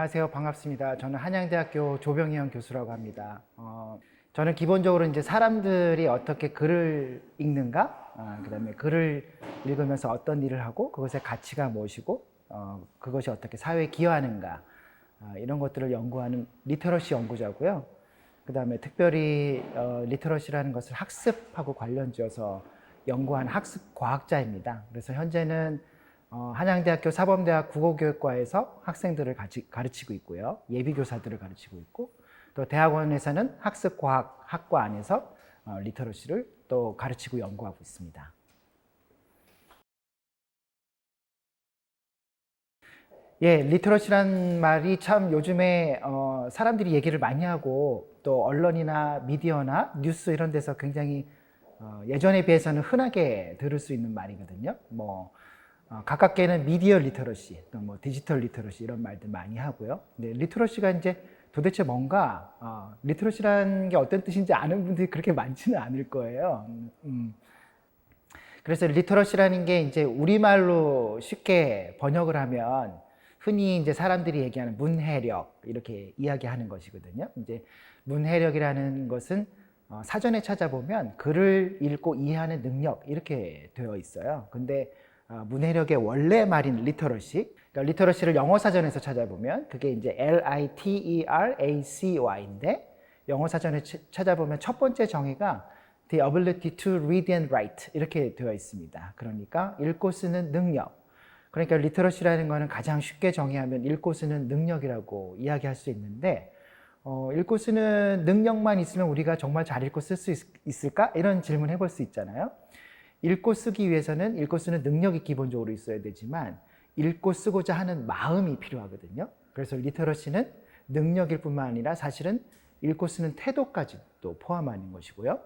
안녕하세요. 반갑습니다. 저는 한양대학교 조병희영 교수라고 합니다. 저는 기본적으로 이제 사람들이 어떻게 글을 읽는가, 그다음에 글을 읽으면서 어떤 일을 하고 그것의 가치가 무엇이고, 그것이 어떻게 사회에 기여하는가, 이런 것들을 연구하는 리터러시 연구자고요. 그다음에 특별히 리터러시라는 것을 학습하고 관련지어서 연구한 학습 과학자입니다. 그래서 현재는 한양대학교 사범대학 국어교육과에서 학생들을 가르치고 있고요. 예비교사들을 가르치고 있고, 또 대학원에서는 학습과학학과 안에서 리터러시를 또 가르치고 연구하고 있습니다. 예, 리터러시란 말이 참 요즘에 사람들이 얘기를 많이 하고, 또 언론이나 미디어나 뉴스 이런 데서 굉장히 예전에 비해서는 흔하게 들을 수 있는 말이거든요. 가깝게는 미디어 리터러시, 또 디지털 리터러시 이런 말들 많이 하고요. 근데 리터러시가 이제 도대체 뭔가, 리터러시라는 게 어떤 뜻인지 아는 분들이 그렇게 많지는 않을 거예요. 그래서 리터러시라는 게 이제 우리말로 쉽게 번역을 하면 흔히 이제 사람들이 얘기하는 문해력 이렇게 이야기하는 것이거든요. 이제 문해력이라는 것은 사전에 찾아보면 글을 읽고 이해하는 능력 이렇게 되어 있어요. 근데 문해력의 원래 말인 리터러시, 그러니까 리터러시를 영어 사전에서 찾아보면 그게 이제 Literacy인데 영어 사전에 찾아보면 첫 번째 정의가 The ability to read and write 이렇게 되어 있습니다. 그러니까 읽고 쓰는 능력. 그러니까 리터러시라는 거는 가장 쉽게 정의하면 읽고 쓰는 능력이라고 이야기할 수 있는데, 읽고 쓰는 능력만 있으면 우리가 정말 잘 읽고 쓸 수 있을까? 이런 질문 해볼 수 있잖아요. 읽고 쓰기 위해서는 읽고 쓰는 능력이 기본적으로 있어야 되지만 읽고 쓰고자 하는 마음이 필요하거든요. 그래서 리터러시는 능력일 뿐만 아니라 사실은 읽고 쓰는 태도까지도 포함하는 것이고요.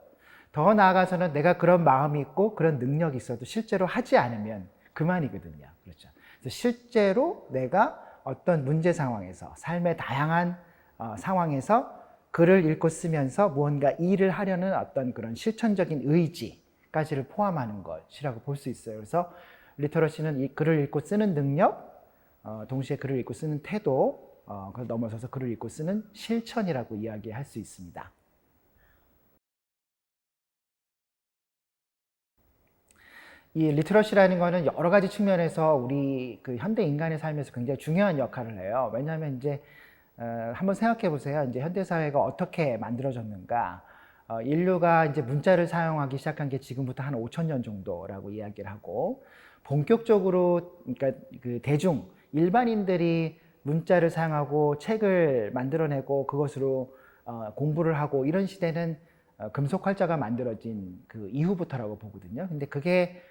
더 나아가서는 내가 그런 마음이 있고 그런 능력이 있어도 실제로 하지 않으면 그만이거든요. 그렇죠. 그래서 실제로 내가 어떤 문제 상황에서, 삶의 다양한 상황에서 글을 읽고 쓰면서 무언가 일을 하려는 어떤 그런 실천적인 의지까지를 포함하는 것이라고 볼 수 있어요. 그래서 리터러시는 이 글을 읽고 쓰는 능력, 동시에 글을 읽고 쓰는 태도, 그걸 넘어서서 글을 읽고 쓰는 실천이라고 이야기할 수 있습니다. 이 리터러시라는 거는 여러 가지 측면에서 우리 그 현대 인간의 삶에서 굉장히 중요한 역할을 해요. 왜냐하면 이제 한번 생각해 보세요. 이제 현대 사회가 어떻게 만들어졌는가? 인류가 이제 문자를 사용하기 시작한 게 지금부터 한 5천 년 정도라고 이야기를 하고, 본격적으로 그러니까 그 대중 일반인들이 문자를 사용하고 책을 만들어내고 그것으로 공부를 하고 이런 시대는 금속 활자가 만들어진 그 이후부터라고 보거든요. 근데 그게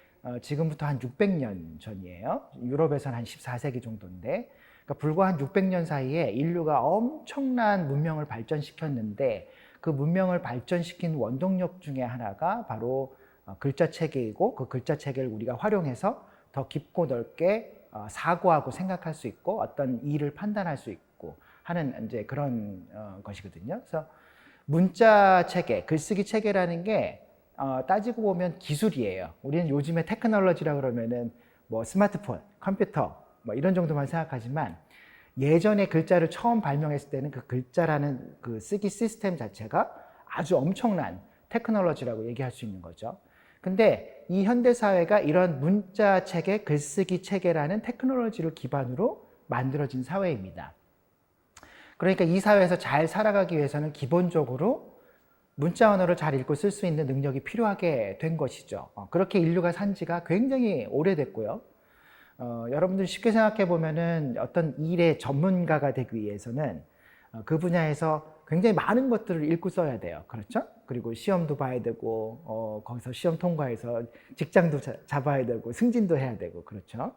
지금부터 한 600년 전이에요. 유럽에서는 한 14세기 정도인데, 그러니까 불과 한 600년 사이에 인류가 엄청난 문명을 발전시켰는데, 그 문명을 발전시킨 원동력 중에 하나가 바로 글자 체계이고, 그 글자 체계를 우리가 활용해서 더 깊고 넓게 사고하고 생각할 수 있고 어떤 일을 판단할 수 있고 하는 이제 그런 것이거든요. 그래서 문자 체계, 글쓰기 체계라는 게 따지고 보면 기술이에요. 우리는 요즘에 테크놀로지라 그러면은 스마트폰, 컴퓨터 이런 정도만 생각하지만, 예전에 글자를 처음 발명했을 때는 그 글자라는 그 쓰기 시스템 자체가 아주 엄청난 테크놀로지라고 얘기할 수 있는 거죠. 근데 이 현대 사회가 이런 문자 체계, 글쓰기 체계라는 테크놀로지를 기반으로 만들어진 사회입니다. 그러니까 이 사회에서 잘 살아가기 위해서는 기본적으로 문자 언어를 잘 읽고 쓸 수 있는 능력이 필요하게 된 것이죠. 그렇게 인류가 산 지가 굉장히 오래됐고요. 여러분들 쉽게 생각해 보면은 어떤 일의 전문가가 되기 위해서는 그 분야에서 굉장히 많은 것들을 읽고 써야 돼요. 그렇죠? 그리고 시험도 봐야 되고, 거기서 시험 통과해서 직장도 잡아야 되고, 승진도 해야 되고, 그렇죠?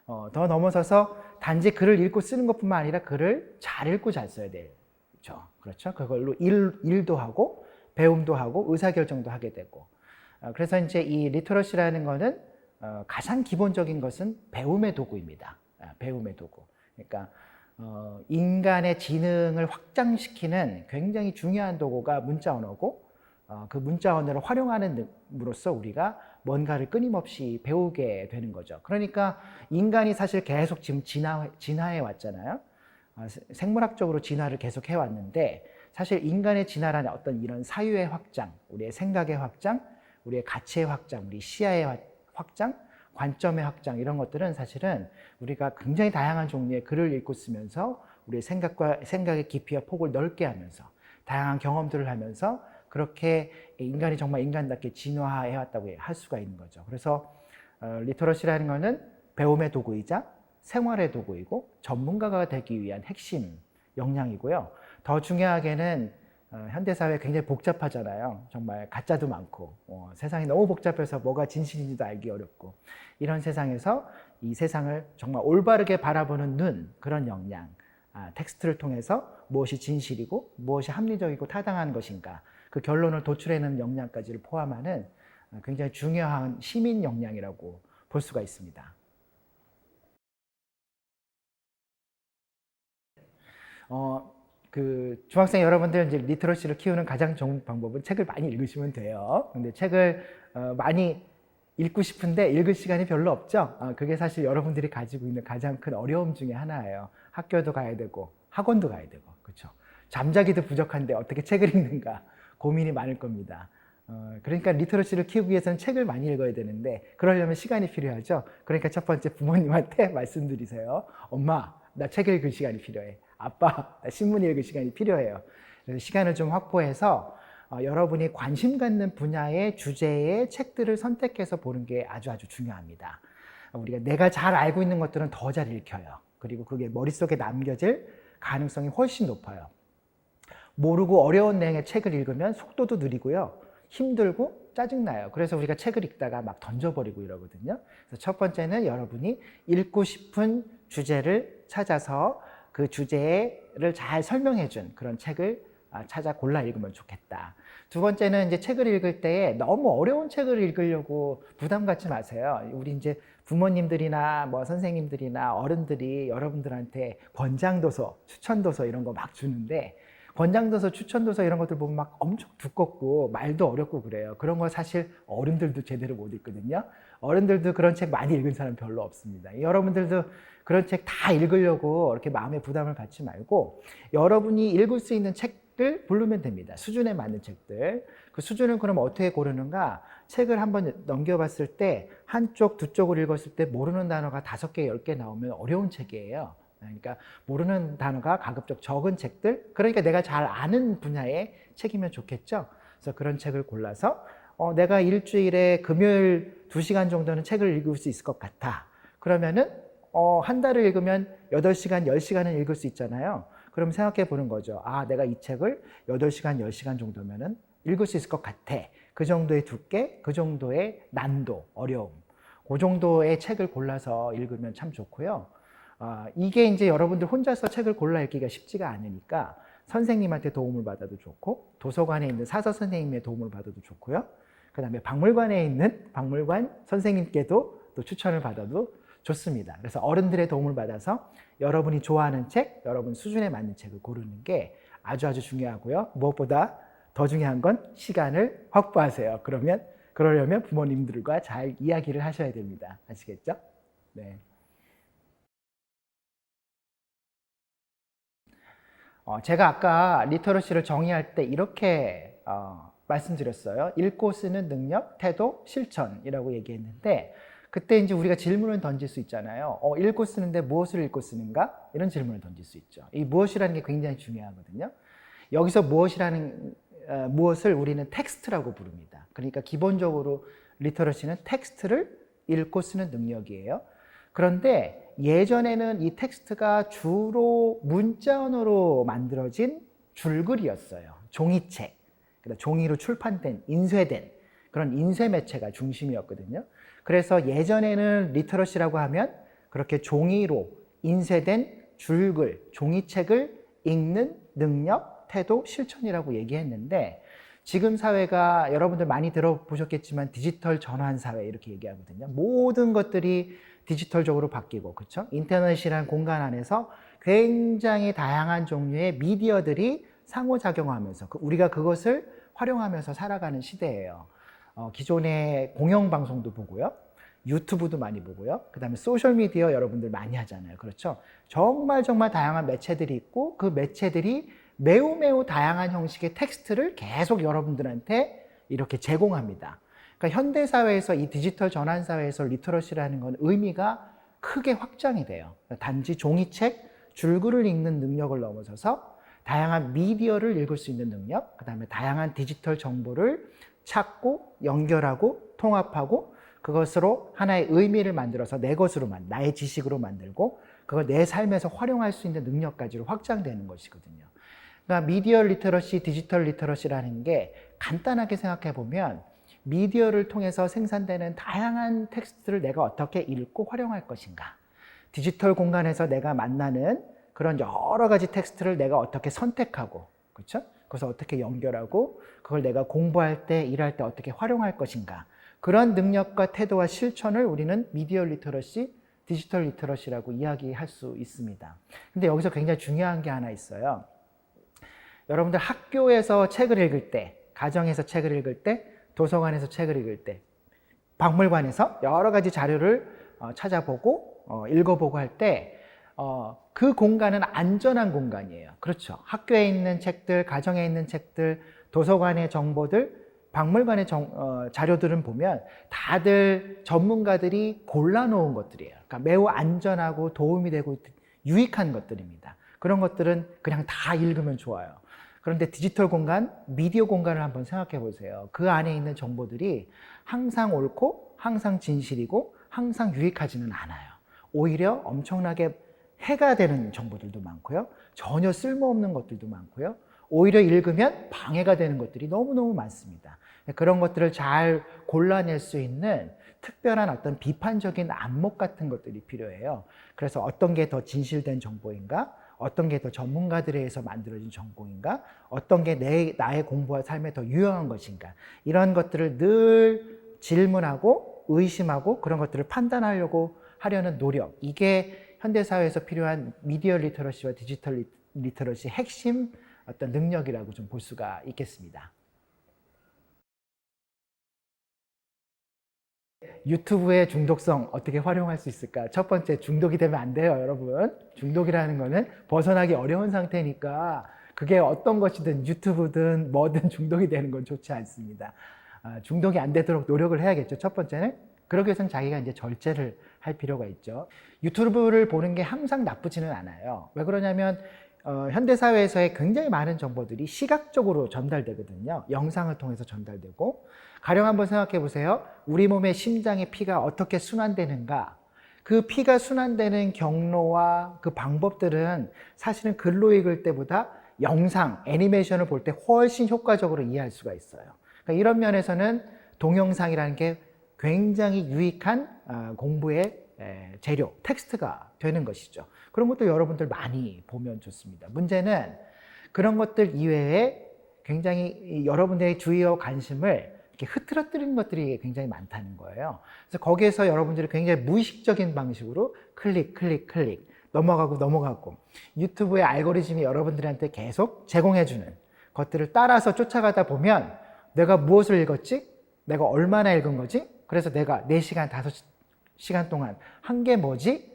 더 넘어서서 단지 글을 읽고 쓰는 것뿐만 아니라 글을 잘 읽고 잘 써야 되죠. 그렇죠? 그걸로 일도 하고, 배움도 하고, 의사결정도 하게 되고. 그래서 이제 이 리터러시라는 거는 가장 기본적인 것은 배움의 도구입니다. 배움의 도구. 그러니까 인간의 지능을 확장시키는 굉장히 중요한 도구가 문자 언어고, 그 문자 언어를 활용하는으로써 우리가 뭔가를 끊임없이 배우게 되는 거죠. 그러니까 인간이 사실 계속 지금 진화해 왔잖아요. 생물학적으로 진화를 계속 해왔는데 사실 인간의 진화라는 어떤 이런 사유의 확장, 우리의 생각의 확장, 우리의 가치의 확장, 우리 시야의 확장, 관점의 확장 이런 것들은 사실은 우리가 굉장히 다양한 종류의 글을 읽고 쓰면서 우리의 생각의 깊이와 폭을 넓게 하면서 다양한 경험들을 하면서 그렇게 인간이 정말 인간답게 진화해 왔다고 할 수가 있는 거죠. 그래서 리터러시라는 것은 배움의 도구이자 생활의 도구이고 전문가가 되기 위한 핵심 역량이고요. 더 중요하게는 현대사회 굉장히 복잡하잖아요. 정말 가짜도 많고 세상이 너무 복잡해서 뭐가 진실인지도 알기 어렵고 이런 세상에서 이 세상을 정말 올바르게 바라보는 눈, 그런 역량, 텍스트를 통해서 무엇이 진실이고 무엇이 합리적이고 타당한 것인가 그 결론을 도출해내는 역량까지를 포함하는 굉장히 중요한 시민 역량이라고 볼 수가 있습니다. 중학생 여러분들 이제 리터러시를 키우는 가장 좋은 방법은 책을 많이 읽으시면 돼요. 근데 책을 많이 읽고 싶은데 읽을 시간이 별로 없죠. 그게 사실 여러분들이 가지고 있는 가장 큰 어려움 중에 하나예요. 학교도 가야 되고 학원도 가야 되고 그렇죠. 잠자기도 부족한데 어떻게 책을 읽는가 고민이 많을 겁니다. 그러니까 리터러시를 키우기 위해서는 책을 많이 읽어야 되는데 그러려면 시간이 필요하죠. 그러니까 첫 번째 부모님한테 말씀드리세요. 엄마, 나 책 읽을 시간이 필요해. 아빠, 나 신문 읽을 시간이 필요해요. 그래서 시간을 좀 확보해서 여러분이 관심 갖는 분야의 주제의 책들을 선택해서 보는 게 아주 중요합니다. 우리가 내가 잘 알고 있는 것들은 더 잘 읽혀요. 그리고 그게 머릿속에 남겨질 가능성이 훨씬 높아요. 모르고 어려운 내용의 책을 읽으면 속도도 느리고요. 힘들고 짜증나요. 그래서 우리가 책을 읽다가 막 던져버리고 이러거든요. 그래서 첫 번째는 여러분이 읽고 싶은 주제를 찾아서 그 주제를 잘 설명해준 그런 책을 찾아 골라 읽으면 좋겠다. 두 번째는 이제 책을 읽을 때 너무 어려운 책을 읽으려고 부담 갖지 마세요. 우리 이제 부모님들이나 뭐 선생님들이나 어른들이 여러분들한테 권장도서, 추천도서 이런 거 막 주는데 권장도서, 추천도서 이런 것들 보면 막 엄청 두껍고 말도 어렵고 그래요. 그런 거 사실 어른들도 제대로 못 읽거든요. 어른들도 그런 책 많이 읽은 사람 별로 없습니다. 여러분들도 그런 책 다 읽으려고 이렇게 마음에 부담을 갖지 말고 여러분이 읽을 수 있는 책을 고르면 됩니다. 수준에 맞는 책들. 그 수준을 그럼 어떻게 고르는가? 책을 한번 넘겨봤을 때 한쪽, 두 쪽을 읽었을 때 모르는 단어가 5개, 10개 나오면 어려운 책이에요. 그러니까 모르는 단어가 가급적 적은 책들, 그러니까 내가 잘 아는 분야의 책이면 좋겠죠. 그래서 그런 책을 골라서 내가 일주일에 금요일 2시간 정도는 책을 읽을 수 있을 것 같아. 그러면은 한 달을 읽으면 8시간, 10시간은 읽을 수 있잖아요. 그럼 생각해 보는 거죠. 내가 이 책을 8시간, 10시간 정도면은 읽을 수 있을 것 같아. 그 정도의 두께, 그 정도의 난도, 어려움. 그 정도의 책을 골라서 읽으면 참 좋고요. 이게 이제 여러분들 혼자서 책을 골라 읽기가 쉽지가 않으니까 선생님한테 도움을 받아도 좋고 도서관에 있는 사서 선생님의 도움을 받아도 좋고요. 그 다음에 박물관에 있는 박물관 선생님께도 또 추천을 받아도 좋습니다. 그래서 어른들의 도움을 받아서 여러분이 좋아하는 책, 여러분 수준에 맞는 책을 고르는 게 아주 중요하고요. 무엇보다 더 중요한 건 시간을 확보하세요. 그러려면 부모님들과 잘 이야기를 하셔야 됩니다. 아시겠죠? 네. 제가 아까 리터러시를 정의할 때 이렇게 말씀드렸어요. 읽고 쓰는 능력, 태도, 실천이라고 얘기했는데 그때 이제 우리가 질문을 던질 수 있잖아요. 읽고 쓰는데 무엇을 읽고 쓰는가? 이런 질문을 던질 수 있죠. 이 무엇이라는 게 굉장히 중요하거든요. 여기서 무엇을 우리는 텍스트라고 부릅니다. 그러니까 기본적으로 리터러시는 텍스트를 읽고 쓰는 능력이에요. 그런데 예전에는 이 텍스트가 주로 문자 언어로 만들어진 줄글이었어요. 종이책, 종이로 출판된, 인쇄된 그런 인쇄 매체가 중심이었거든요. 그래서 예전에는 리터러시라고 하면 그렇게 종이로 인쇄된 줄글, 종이책을 읽는 능력, 태도, 실천이라고 얘기했는데 지금 사회가 여러분들 많이 들어보셨겠지만 디지털 전환 사회 이렇게 얘기하거든요. 모든 것들이 디지털적으로 바뀌고, 그렇죠? 인터넷이라는 공간 안에서 굉장히 다양한 종류의 미디어들이 상호작용하면서 우리가 그것을 활용하면서 살아가는 시대예요. 기존의 공영방송도 보고요. 유튜브도 많이 보고요. 그 다음에 소셜미디어 여러분들 많이 하잖아요. 그렇죠? 정말 다양한 매체들이 있고 그 매체들이 매우 다양한 형식의 텍스트를 계속 여러분들한테 이렇게 제공합니다. 그러니까 현대사회에서 이 디지털 전환사회에서 리터러시라는 건 의미가 크게 확장이 돼요. 단지 종이책, 줄글을 읽는 능력을 넘어서서 다양한 미디어를 읽을 수 있는 능력, 그 다음에 다양한 디지털 정보를 찾고 연결하고 통합하고 그것으로 하나의 의미를 만들어서 내 것으로 나의 지식으로 만들고 그걸 내 삶에서 활용할 수 있는 능력까지로 확장되는 것이거든요. 그러니까 미디어 리터러시, 디지털 리터러시라는 게 간단하게 생각해 보면 미디어를 통해서 생산되는 다양한 텍스트를 내가 어떻게 읽고 활용할 것인가, 디지털 공간에서 내가 만나는 그런 여러 가지 텍스트를 내가 어떻게 선택하고, 그렇죠? 그래서 어떻게 연결하고 그걸 내가 공부할 때, 일할 때 어떻게 활용할 것인가, 그런 능력과 태도와 실천을 우리는 미디어 리터러시, 디지털 리터러시라고 이야기할 수 있습니다. 근데 여기서 굉장히 중요한 게 하나 있어요. 여러분들 학교에서 책을 읽을 때, 가정에서 책을 읽을 때, 도서관에서 책을 읽을 때, 박물관에서 여러 가지 자료를 찾아보고 읽어보고 할 때 그 공간은 안전한 공간이에요. 그렇죠. 학교에 있는 책들, 가정에 있는 책들, 도서관의 정보들, 박물관의 자료들은 보면 다들 전문가들이 골라놓은 것들이에요. 그러니까 매우 안전하고 도움이 되고 유익한 것들입니다. 그런 것들은 그냥 다 읽으면 좋아요. 그런데 디지털 공간, 미디어 공간을 한번 생각해 보세요. 그 안에 있는 정보들이 항상 옳고 항상 진실이고 항상 유익하지는 않아요. 오히려 엄청나게 해가 되는 정보들도 많고요. 전혀 쓸모없는 것들도 많고요. 오히려 읽으면 방해가 되는 것들이 너무너무 많습니다. 그런 것들을 잘 골라낼 수 있는 특별한 어떤 비판적인 안목 같은 것들이 필요해요. 그래서 어떤 게 더 진실된 정보인가? 어떤 게 더 전문가들에 의해서 만들어진 정보인가? 어떤 게 나의 공부와 삶에 더 유용한 것인가? 이런 것들을 늘 질문하고 의심하고 그런 것들을 판단하려고 하려는 노력. 이게 현대사회에서 필요한 미디어 리터러시와 디지털 리터러시의 핵심 어떤 능력이라고 좀 볼 수가 있겠습니다. 유튜브의 중독성 어떻게 활용할 수 있을까? 첫 번째, 중독이 되면 안 돼요, 여러분. 중독이라는 거는 벗어나기 어려운 상태니까 그게 어떤 것이든 유튜브든 뭐든 중독이 되는 건 좋지 않습니다. 중독이 안 되도록 노력을 해야겠죠. 첫 번째는 그러기 위해서는 자기가 이제 절제를 할 필요가 있죠. 유튜브를 보는 게 항상 나쁘지는 않아요. 왜 그러냐면 현대사회에서의 굉장히 많은 정보들이 시각적으로 전달되거든요. 영상을 통해서 전달되고, 가령 한번 생각해 보세요. 우리 몸의 심장의 피가 어떻게 순환되는가, 그 피가 순환되는 경로와 그 방법들은 사실은 글로 읽을 때보다 영상, 애니메이션을 볼 때 훨씬 효과적으로 이해할 수가 있어요. 그러니까 이런 면에서는 동영상이라는 게 굉장히 유익한 공부의 재료, 텍스트가 되는 것이죠. 그런 것도 여러분들 많이 보면 좋습니다. 문제는 그런 것들 이외에 굉장히 여러분들의 주의와 관심을 이렇게 흐트러뜨리는 것들이 굉장히 많다는 거예요. 그래서 거기에서 여러분들이 굉장히 무의식적인 방식으로 클릭, 넘어가고 유튜브의 알고리즘이 여러분들한테 계속 제공해주는 것들을 따라서 쫓아가다 보면 내가 무엇을 읽었지? 내가 얼마나 읽은 거지? 그래서 내가 4시간, 5시간 동안 한 게 뭐지?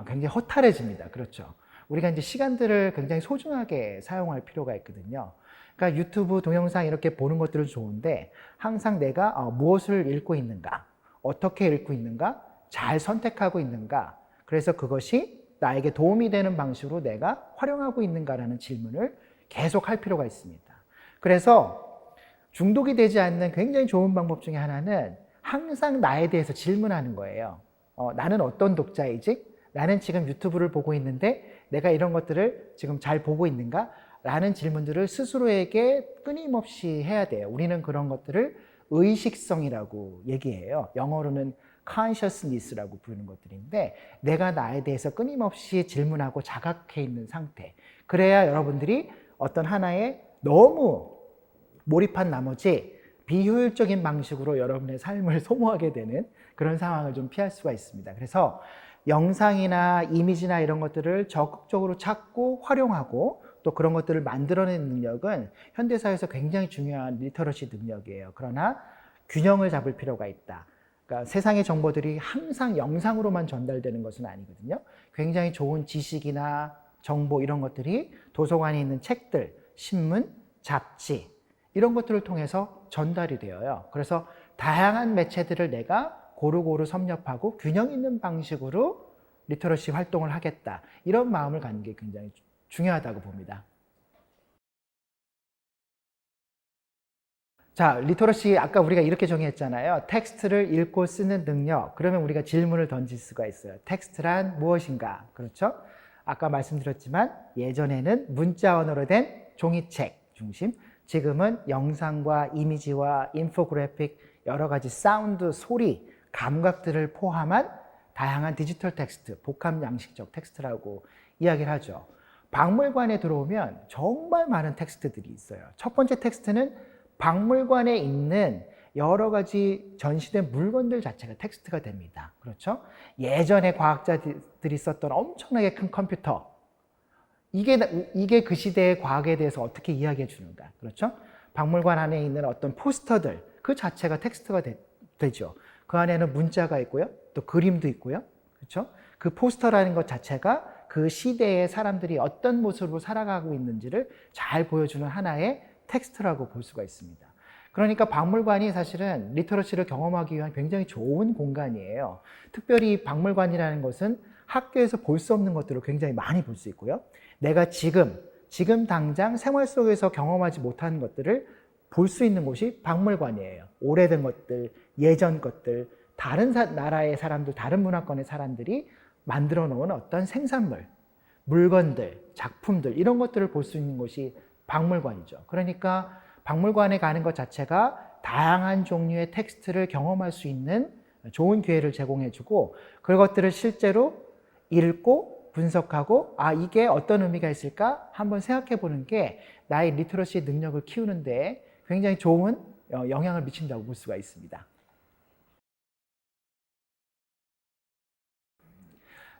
굉장히 허탈해집니다. 그렇죠. 우리가 이제 시간들을 굉장히 소중하게 사용할 필요가 있거든요. 그러니까 유튜브 동영상 이렇게 보는 것들은 좋은데 항상 내가 무엇을 읽고 있는가, 어떻게 읽고 있는가, 잘 선택하고 있는가, 그래서 그것이 나에게 도움이 되는 방식으로 내가 활용하고 있는가라는 질문을 계속 할 필요가 있습니다. 그래서 중독이 되지 않는 굉장히 좋은 방법 중에 하나는 항상 나에 대해서 질문하는 거예요. 나는 어떤 독자이지? 나는 지금 유튜브를 보고 있는데 내가 이런 것들을 지금 잘 보고 있는가? 라는 질문들을 스스로에게 끊임없이 해야 돼요. 우리는 그런 것들을 의식성이라고 얘기해요. 영어로는 consciousness라고 부르는 것들인데 내가 나에 대해서 끊임없이 질문하고 자각해 있는 상태. 그래야 여러분들이 어떤 하나에 너무 몰입한 나머지 비효율적인 방식으로 여러분의 삶을 소모하게 되는 그런 상황을 좀 피할 수가 있습니다. 그래서 영상이나 이미지나 이런 것들을 적극적으로 찾고 활용하고 또 그런 것들을 만들어내는 능력은 현대사회에서 굉장히 중요한 리터러시 능력이에요. 그러나 균형을 잡을 필요가 있다. 그러니까 세상의 정보들이 항상 영상으로만 전달되는 것은 아니거든요. 굉장히 좋은 지식이나 정보 이런 것들이 도서관에 있는 책들, 신문, 잡지 이런 것들을 통해서 전달이 되어요. 그래서 다양한 매체들을 내가 고루고루 섭렵하고 균형 있는 방식으로 리터러시 활동을 하겠다. 이런 마음을 갖는 게 굉장히 중요하다고 봅니다. 자, 리터러시 아까 우리가 이렇게 정의했잖아요. 텍스트를 읽고 쓰는 능력. 그러면 우리가 질문을 던질 수가 있어요. 텍스트란 무엇인가? 그렇죠? 아까 말씀드렸지만 예전에는 문자 언어로 된 종이책 중심, 지금은 영상과 이미지와 인포그래픽, 여러 가지 사운드, 소리, 감각들을 포함한 다양한 디지털 텍스트, 복합 양식적 텍스트라고 이야기를 하죠. 박물관에 들어오면 정말 많은 텍스트들이 있어요. 첫 번째 텍스트는 박물관에 있는 여러 가지 전시된 물건들 자체가 텍스트가 됩니다. 그렇죠? 예전에 과학자들이 썼던 엄청나게 큰 컴퓨터. 이게 그 시대의 과학에 대해서 어떻게 이야기해 주는가. 그렇죠? 박물관 안에 있는 어떤 포스터들, 그 자체가 텍스트가 되죠. 그 안에는 문자가 있고요. 또 그림도 있고요. 그렇죠? 그 포스터라는 것 자체가 그 시대의 사람들이 어떤 모습으로 살아가고 있는지를 잘 보여주는 하나의 텍스트라고 볼 수가 있습니다. 그러니까 박물관이 사실은 리터러시를 경험하기 위한 굉장히 좋은 공간이에요. 특별히 박물관이라는 것은 학교에서 볼 수 없는 것들을 굉장히 많이 볼 수 있고요. 내가 지금 당장 생활 속에서 경험하지 못하는 것들을 볼 수 있는 곳이 박물관이에요. 오래된 것들, 예전 것들, 다른 나라의 사람들, 다른 문화권의 사람들이 만들어 놓은 어떤 생산물, 물건들, 작품들 이런 것들을 볼 수 있는 곳이 박물관이죠. 그러니까 박물관에 가는 것 자체가 다양한 종류의 텍스트를 경험할 수 있는 좋은 기회를 제공해주고 그것들을 실제로 읽고 분석하고 이게 어떤 의미가 있을까 한번 생각해 보는 게 나의 리터러시 능력을 키우는 데 굉장히 좋은 영향을 미친다고 볼 수가 있습니다.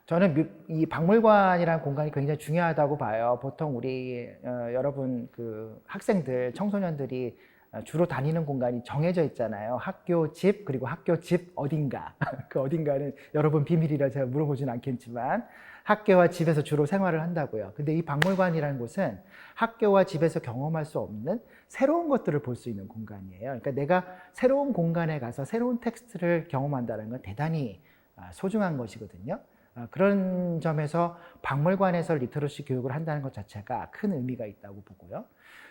저는 이 박물관이라는 공간이 굉장히 중요하다고 봐요. 보통 우리 여러분 그 학생들, 청소년들이 주로 다니는 공간이 정해져 있잖아요. 학교, 집, 그리고 학교, 집 어딘가. 그 어딘가는 여러분 비밀이라 제가 물어보진 않겠지만 학교와 집에서 주로 생활을 한다고요. 근데 이 박물관이라는 곳은 학교와 집에서 경험할 수 없는 새로운 것들을 볼 수 있는 공간이에요. 그러니까 내가 새로운 공간에 가서 새로운 텍스트를 경험한다는 건 대단히 소중한 것이거든요. 그런 점에서 박물관에서 리터러시 교육을 한다는 것 자체가 큰 의미가 있다고 보고요.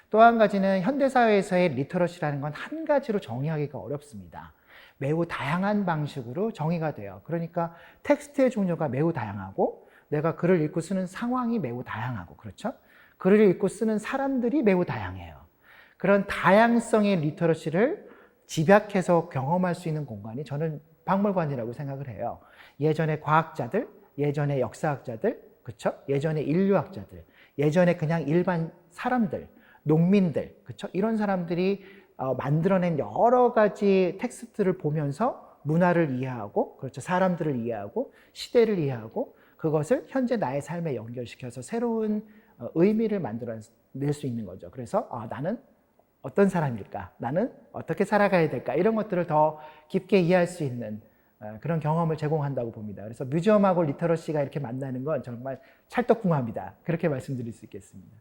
또 한 가지는 현대사회에서의 리터러시라는 건 한 가지로 정의하기가 어렵습니다. 매우 다양한 방식으로 정의가 돼요. 그러니까 텍스트의 종류가 매우 다양하고 내가 글을 읽고 쓰는 상황이 매우 다양하고 그렇죠? 글을 읽고 쓰는 사람들이 매우 다양해요. 그런 다양성의 리터러시를 집약해서 경험할 수 있는 공간이 저는 박물관이라고 생각을 해요. 예전에 과학자들, 예전에 역사학자들, 그쵸? 예전에 인류학자들, 예전에 그냥 일반 사람들, 농민들, 그쵸? 이런 사람들이 만들어낸 여러 가지 텍스트를 보면서 문화를 이해하고, 그렇죠? 사람들을 이해하고, 시대를 이해하고, 그것을 현재 나의 삶에 연결시켜서 새로운 의미를 만들어낼 수 있는 거죠. 그래서 나는 어떤 사람일까? 나는 어떻게 살아가야 될까? 이런 것들을 더 깊게 이해할 수 있는 그런 경험을 제공한다고 봅니다. 그래서 뮤지엄하고 리터러시가 이렇게 만나는 건 정말 찰떡궁합이다. 그렇게 말씀드릴 수 있겠습니다.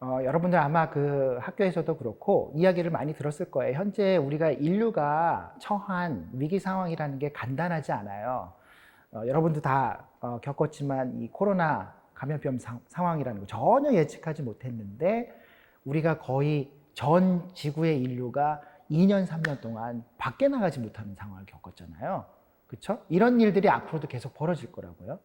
여러분들 아마 그 학교에서도 그렇고 이야기를 많이 들었을 거예요. 현재 우리가 인류가 처한 위기 상황이라는 게 간단하지 않아요. 여러분도 다 겪었지만 이 코로나 감염병 상황이라는 거 전혀 예측하지 못했는데 우리가 거의 전 지구의 인류가 2년, 3년 동안 밖에 나가지 못하는 상황을 겪었잖아요. 그렇죠? 이런 일들이 앞으로도 계속 벌어질 거라고요.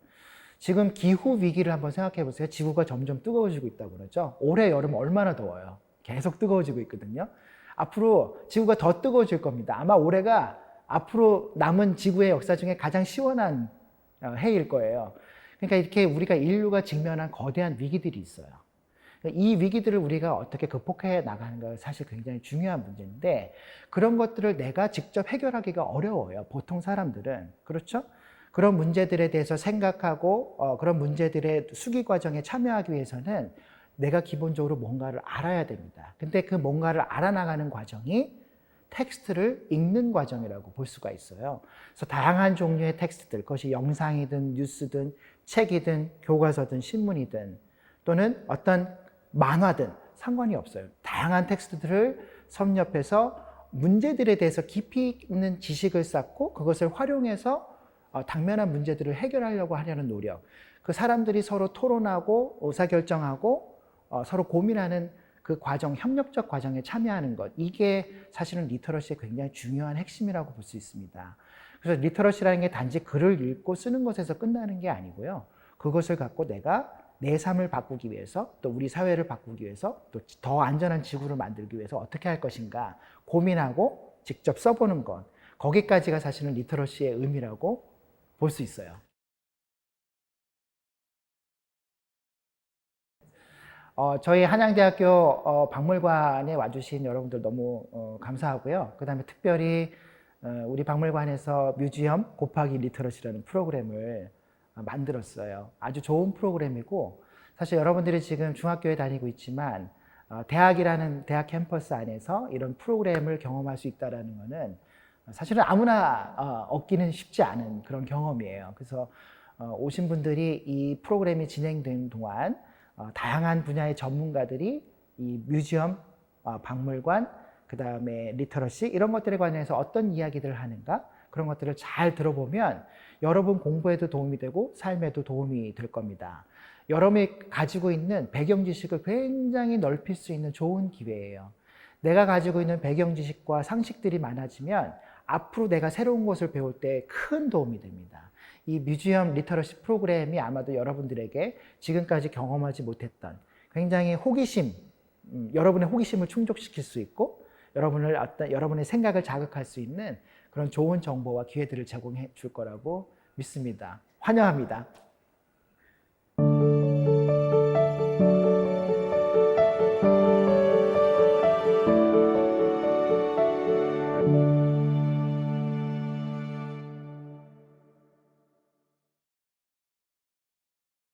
지금 기후 위기를 한번 생각해 보세요. 지구가 점점 뜨거워지고 있다고 그러죠. 올해 여름 얼마나 더워요. 계속 뜨거워지고 있거든요. 앞으로 지구가 더 뜨거워질 겁니다. 아마 올해가 앞으로 남은 지구의 역사 중에 가장 시원한 해일 거예요. 그러니까 이렇게 우리가 인류가 직면한 거대한 위기들이 있어요. 이 위기들을 우리가 어떻게 극복해 나가는가 사실 굉장히 중요한 문제인데 그런 것들을 내가 직접 해결하기가 어려워요. 보통 사람들은. 그렇죠? 그런 문제들에 대해서 생각하고 그런 문제들의 수기 과정에 참여하기 위해서는 내가 기본적으로 뭔가를 알아야 됩니다. 근데 그 뭔가를 알아나가는 과정이 텍스트를 읽는 과정이라고 볼 수가 있어요. 그래서 다양한 종류의 텍스트들, 그것이 영상이든 뉴스든 책이든 교과서든 신문이든 또는 어떤 만화든 상관이 없어요. 다양한 텍스트들을 섭렵해서 문제들에 대해서 깊이 있는 지식을 쌓고 그것을 활용해서 당면한 문제들을 해결하려고 하려는 노력. 그 사람들이 서로 토론하고 의사결정하고 서로 고민하는 그 과정, 협력적 과정에 참여하는 것. 이게 사실은 리터러시의 굉장히 중요한 핵심이라고 볼 수 있습니다. 그래서 리터러시라는 게 단지 글을 읽고 쓰는 것에서 끝나는 게 아니고요. 그것을 갖고 내가 내 삶을 바꾸기 위해서 또 우리 사회를 바꾸기 위해서 또 더 안전한 지구를 만들기 위해서 어떻게 할 것인가 고민하고 직접 써보는 것. 거기까지가 사실은 리터러시의 의미라고 볼 수 있어요. 저희 한양대학교 박물관에 와주신 여러분들 너무 감사하고요. 그 다음에 특별히 우리 박물관에서 뮤지엄 곱하기 리터러시라는 프로그램을 만들었어요. 아주 좋은 프로그램이고 사실 여러분들이 지금 중학교에 다니고 있지만 대학이라는 대학 캠퍼스 안에서 이런 프로그램을 경험할 수 있다는 것은 사실은 아무나 얻기는 쉽지 않은 그런 경험이에요. 그래서 오신 분들이 이 프로그램이 진행되는 동안 다양한 분야의 전문가들이 이 뮤지엄, 박물관, 그 다음에 리터러시 이런 것들에 관해서 어떤 이야기들을 하는가 그런 것들을 잘 들어보면 여러분 공부에도 도움이 되고 삶에도 도움이 될 겁니다. 여러분이 가지고 있는 배경 지식을 굉장히 넓힐 수 있는 좋은 기회예요. 내가 가지고 있는 배경 지식과 상식들이 많아지면 앞으로 내가 새로운 것을 배울 때 큰 도움이 됩니다. 이 뮤지엄 리터러시 프로그램이 아마도 여러분들에게 지금까지 경험하지 못했던 굉장히 호기심, 여러분의 호기심을 충족시킬 수 있고 여러분의 생각을 자극할 수 있는 그런 좋은 정보와 기회들을 제공해 줄 거라고 믿습니다. 환영합니다.